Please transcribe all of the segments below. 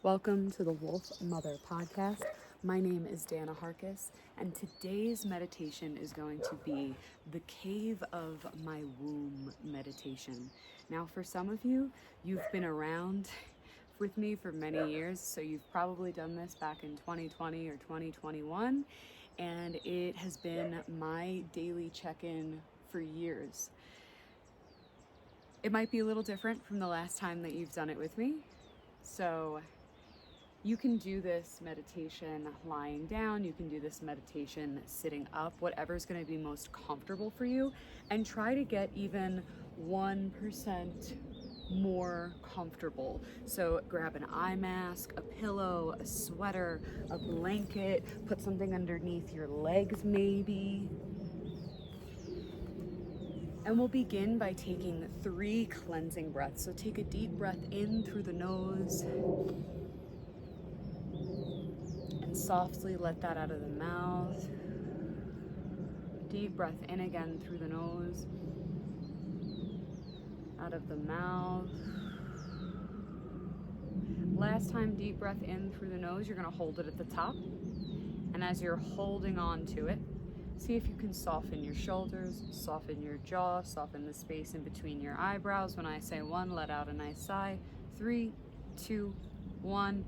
Welcome to the Wolf Mother podcast. My name is Dana Harkis, and today's meditation is going to be the Cave of My Womb meditation. Now, for some of you, you've been around with me for many years, so you've probably done this back in 2020 or 2021, and it has been my daily check-in for years. It might be a little different from the last time that you've done it with me, so you can do this meditation lying down, you can do this meditation sitting up, whatever's going to be most comfortable for you, and try to get even 1% more comfortable. So grab an eye mask, a pillow, a sweater, a blanket, put something underneath your legs maybe. And we'll begin by taking 3 cleansing breaths. So take a deep breath in through the nose, softly let that out of the mouth. Deep breath in again through the nose, out of the mouth. Last time, deep breath in through the nose. You're going to hold it at the top. And as you're holding on to it, see if you can soften your shoulders, soften your jaw, soften the space in between your eyebrows. When I say 1, let out a nice sigh. 3, 2, 1.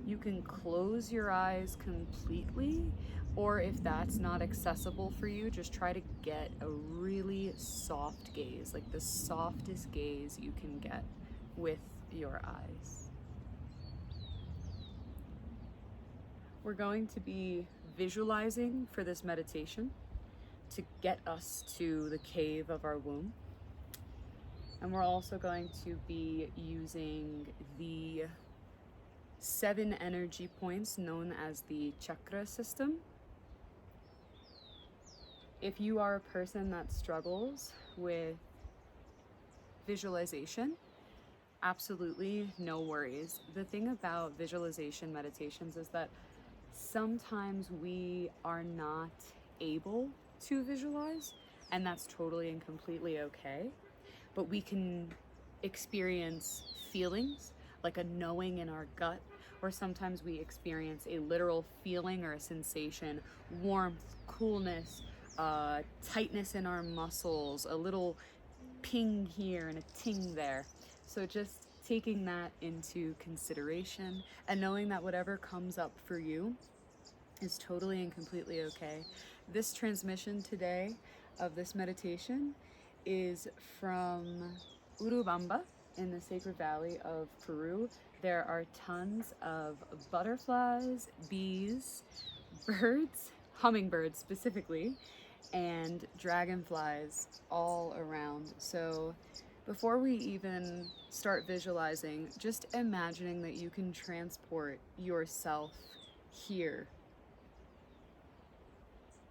You can close your eyes completely, or if that's not accessible for you, just try to get a really soft gaze, like the softest gaze you can get with your eyes. We're going to be visualizing for this meditation to get us to the cave of our womb. And we're also going to be using the 7 energy points known as the chakra system. If you are a person that struggles with visualization, absolutely no worries. The thing about visualization meditations is that sometimes we are not able to visualize, and that's totally and completely okay. But we can experience feelings like a knowing in our gut, or sometimes we experience a literal feeling or a sensation, warmth, coolness, tightness in our muscles, a little ping here and a ting there. So just taking that into consideration and knowing that whatever comes up for you is totally and completely okay. This transmission today of this meditation is from Urubamba in the Sacred Valley of Peru. There are tons of butterflies, bees, birds, hummingbirds specifically, and dragonflies all around. So before we even start visualizing, just imagining that you can transport yourself here,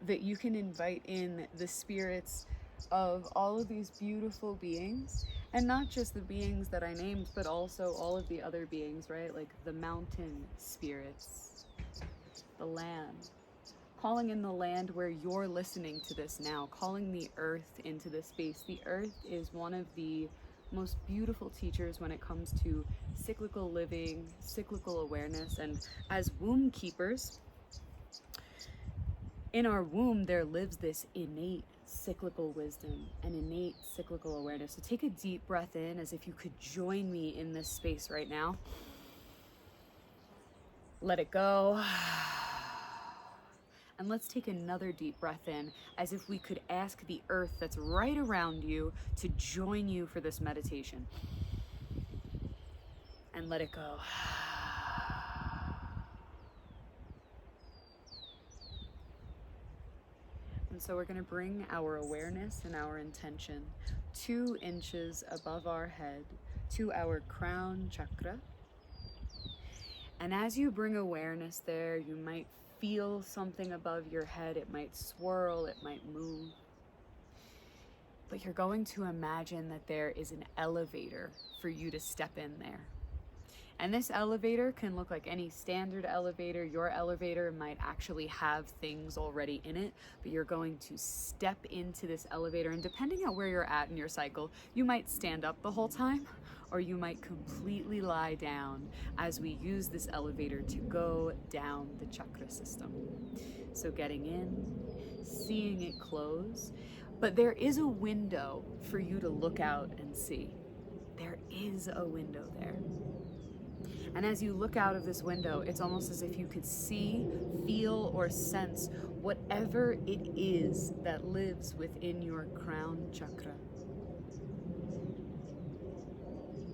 that you can invite in the spirits of all of these beautiful beings, and not just the beings that I named, but also all of the other beings, right? Like the mountain spirits, the land, calling in the land where you're listening to this now, calling the earth into this space. The earth is one of the most beautiful teachers when it comes to cyclical living, cyclical awareness, and as womb keepers, in our womb, there lives this innate cyclical wisdom and innate cyclical awareness. So take a deep breath in as if you could join me in this space right now. Let it go. And let's take another deep breath in as if we could ask the earth that's right around you to join you for this meditation. And let it go. And so we're going to bring our awareness and our intention 2 inches above our head to our crown chakra. And as you bring awareness there, you might feel something above your head. It might swirl, it might move. But you're going to imagine that there is an elevator for you to step in there. And this elevator can look like any standard elevator. Your elevator might actually have things already in it, but you're going to step into this elevator. And depending on where you're at in your cycle, you might stand up the whole time, or you might completely lie down as we use this elevator to go down the chakra system. So getting in, seeing it close, but there is a window for you to look out and see. There is a window there. And as you look out of this window, it's almost as if you could see, feel, or sense whatever it is that lives within your crown chakra.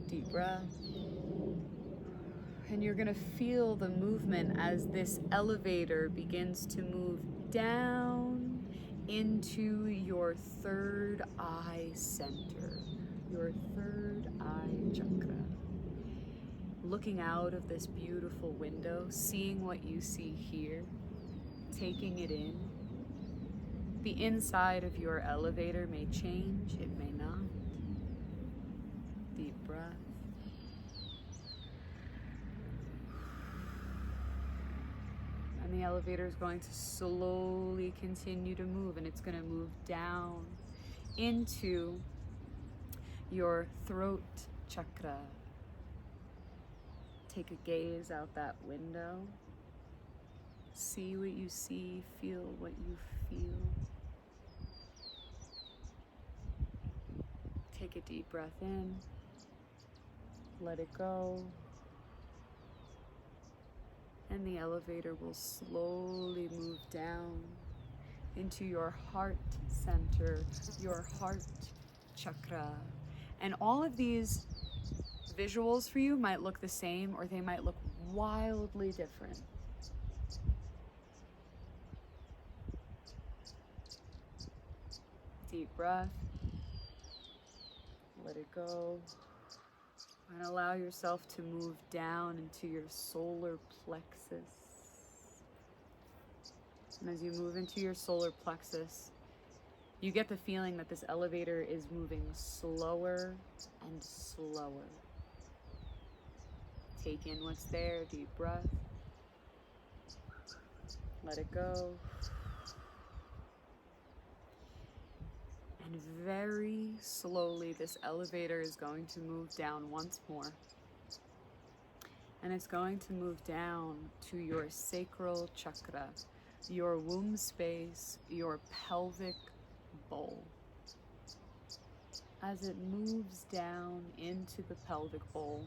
Deep breath. And you're gonna feel the movement as this elevator begins to move down into your third eye center, your third eye chakra. Looking out of this beautiful window, seeing what you see here, taking it in. The inside of your elevator may change, it may not. Deep breath. And the elevator is going to slowly continue to move, and it's going to move down into your throat chakra. Take a gaze out that window. See what you see, feel what you feel. Take a deep breath in. Let it go. And the elevator will slowly move down into your heart center, your heart chakra. And all of these visuals for you might look the same, or they might look wildly different. Deep breath. Let it go. And allow yourself to move down into your solar plexus. And as you move into your solar plexus, you get the feeling that this elevator is moving slower and slower. Take in what's there, deep breath. Let it go. And very slowly, this elevator is going to move down once more. And it's going to move down to your sacral chakra, your womb space, your pelvic bowl. As it moves down into the pelvic bowl,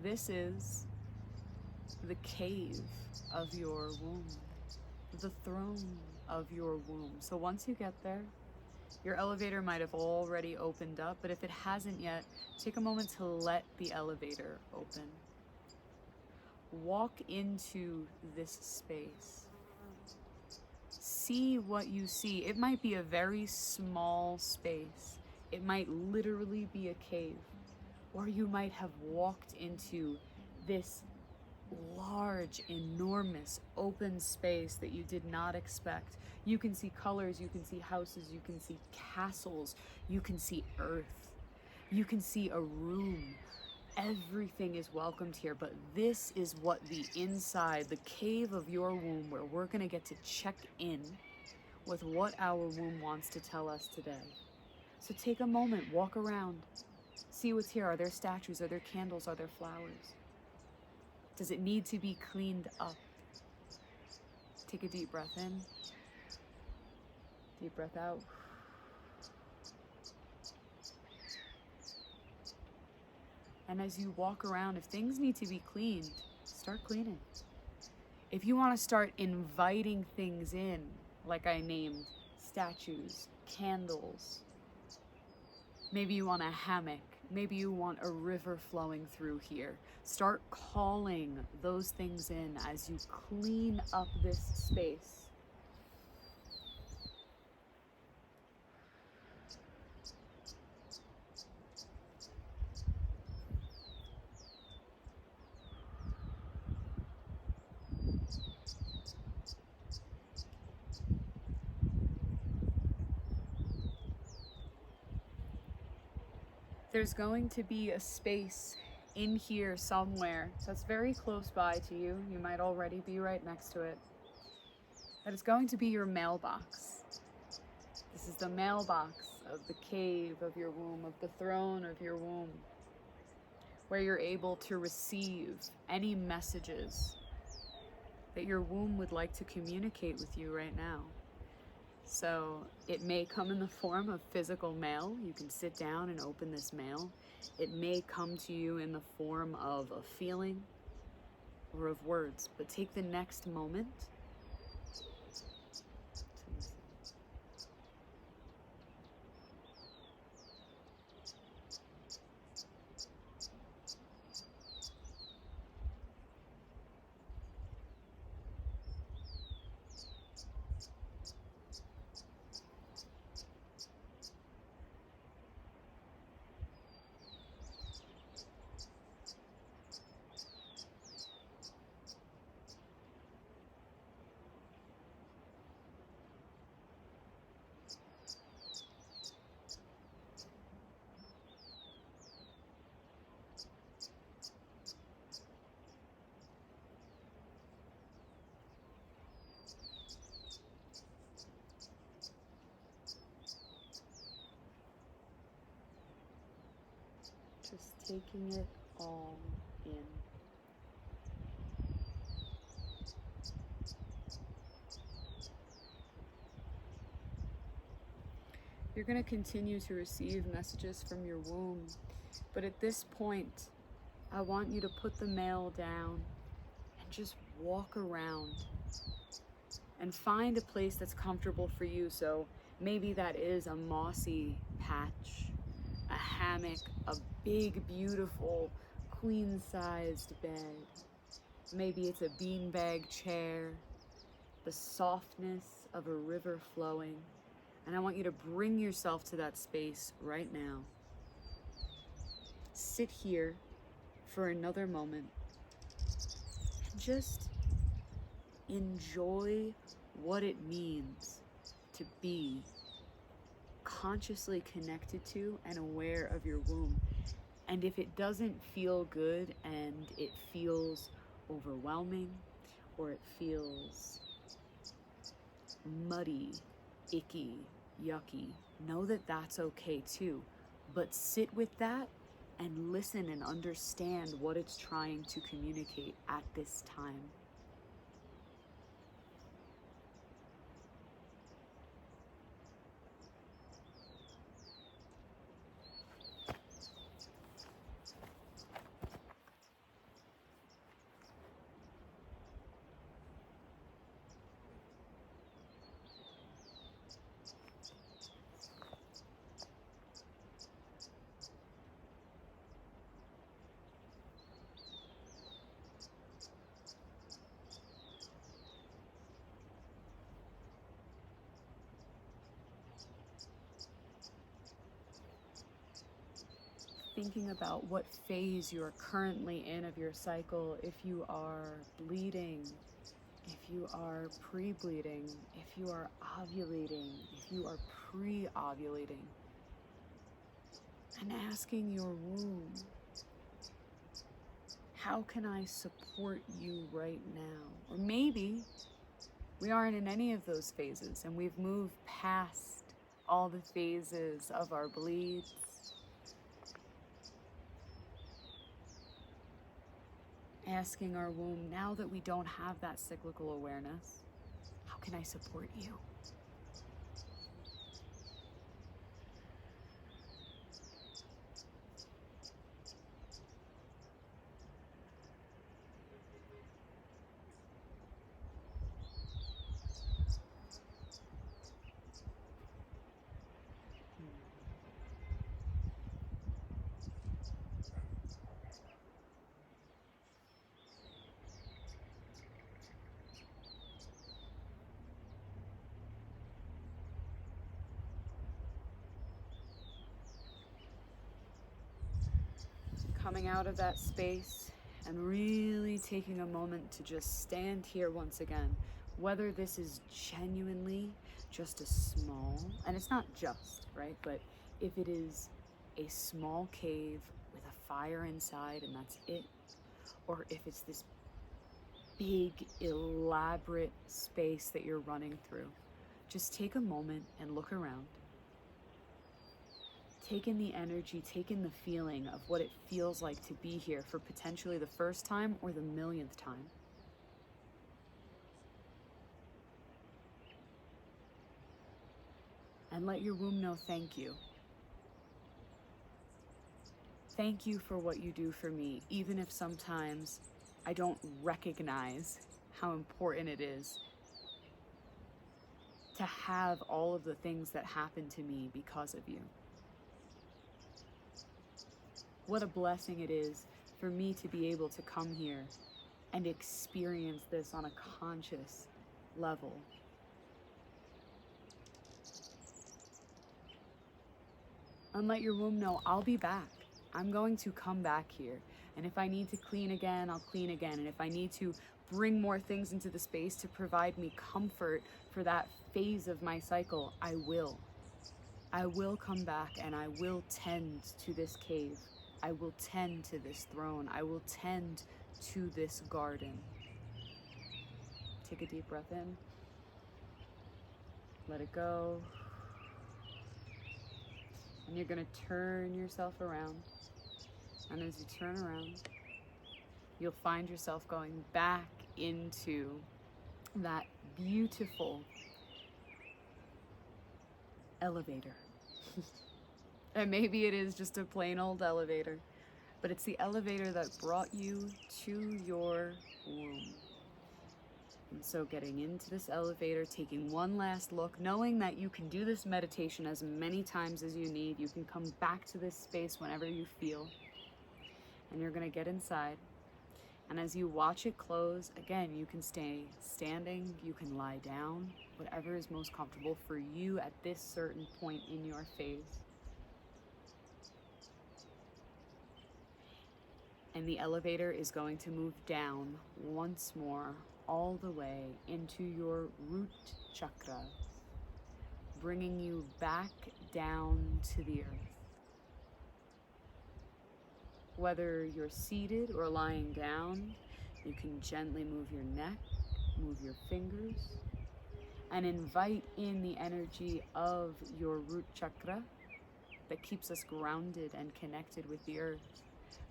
this is the cave of your womb, the throne of your womb. So once you get there, your elevator might have already opened up, but if it hasn't yet, take a moment to let the elevator open. Walk into this space. See what you see. It might be a very small space. It might literally be a cave. Or you might have walked into this large, enormous, open space that you did not expect. You can see colors, you can see houses, you can see castles, you can see earth, you can see a room. Everything is welcomed here, but this is what the inside, the cave of your womb, where we're gonna get to check in with what our womb wants to tell us today. So take a moment, walk around, see what's here. Are there statues? Are there candles? Are there flowers? Does it need to be cleaned up? Take a deep breath in. Deep breath out. And as you walk around, if things need to be cleaned, start cleaning. If you want to start inviting things in, like I named statues, candles, maybe you want a hammock, maybe you want a river flowing through here. Start calling those things in as you clean up this space. There's going to be a space in here somewhere that's very close by to you. You might already be right next to it. That is going to be your mailbox. This is the mailbox of the cave of your womb, of the throne of your womb. where you're able to receive any messages that your womb would like to communicate with you right now. So it may come in the form of physical mail. You can sit down and open this mail. It may come to you in the form of a feeling or of words, but take the next moment to listen. Just taking it all in. You're going to continue to receive messages from your womb, but at this point, I want you to put the mail down and just walk around and find a place that's comfortable for you. So maybe that is a mossy patch, a hammock, a big, beautiful, queen-sized bed. Maybe it's a beanbag chair, the softness of a river flowing. And I want you to bring yourself to that space right now. Sit here for another moment and just enjoy what it means to be consciously connected to and aware of your womb. And if it doesn't feel good and it feels overwhelming or it feels muddy, icky, yucky, know that that's okay too. But sit with that and listen and understand what it's trying to communicate at this time. Thinking about what phase you are currently in of your cycle, if you are bleeding, if you are pre-bleeding, if you are ovulating, if you are pre-ovulating, and asking your womb, how can I support you right now? Or maybe we aren't in any of those phases and we've moved past all the phases of our bleeds. Asking our womb, now that we don't have that cyclical awareness, how can I support you? Coming out of that space and really taking a moment to just stand here once again, whether this is genuinely just a small, and it's not just, right, but if it is a small cave with a fire inside and that's it, or if it's this big, elaborate space that you're running through, just take a moment and look around. Take in the energy, take in the feeling of what it feels like to be here for potentially the first time or the millionth time. And let your womb know thank you. Thank you for what you do for me, even if sometimes I don't recognize how important it is to have all of the things that happen to me because of you. What a blessing it is for me to be able to come here and experience this on a conscious level. And let your womb know, I'll be back. I'm going to come back here. And if I need to clean again, I'll clean again. And if I need to bring more things into the space to provide me comfort for that phase of my cycle, I will. I will come back and I will tend to this cave. I will tend to this throne. I will tend to this garden. Take a deep breath in. Let it go. And you're going to turn yourself around. And as you turn around, you'll find yourself going back into that beautiful elevator. And maybe it is just a plain old elevator, but it's the elevator that brought you to your womb. And so getting into this elevator, taking one last look, knowing that you can do this meditation as many times as you need. You can come back to this space whenever you feel. And you're going to get inside. And as you watch it close, again, you can stay standing, you can lie down, whatever is most comfortable for you at this certain point in your phase. And the elevator is going to move down once more, all the way into your root chakra, bringing you back down to the earth. Whether you're seated or lying down, you can gently move your neck, move your fingers, and invite in the energy of your root chakra that keeps us grounded and connected with the earth.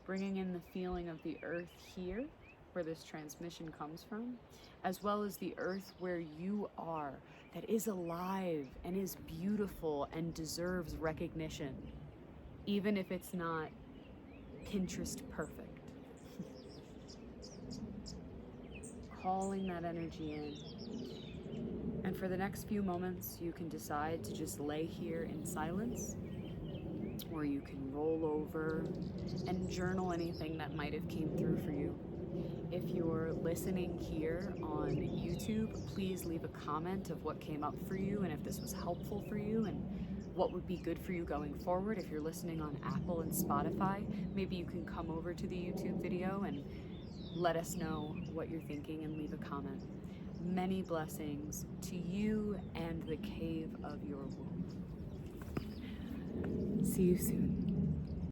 Bringing in the feeling of the earth here, where this transmission comes from, as well as the earth where you are, that is alive and is beautiful and deserves recognition, even if it's not Pinterest perfect. Calling that energy in. And for the next few moments, you can decide to just lay here in silence, or you can roll over and journal anything that might have came through for you. If you're listening here on YouTube, please leave a comment of what came up for you and if this was helpful for you and what would be good for you going forward. If you're listening on Apple and Spotify, maybe you can come over to the YouTube video and let us know what you're thinking and leave a comment. Many blessings to you and the cave of your womb. See you soon.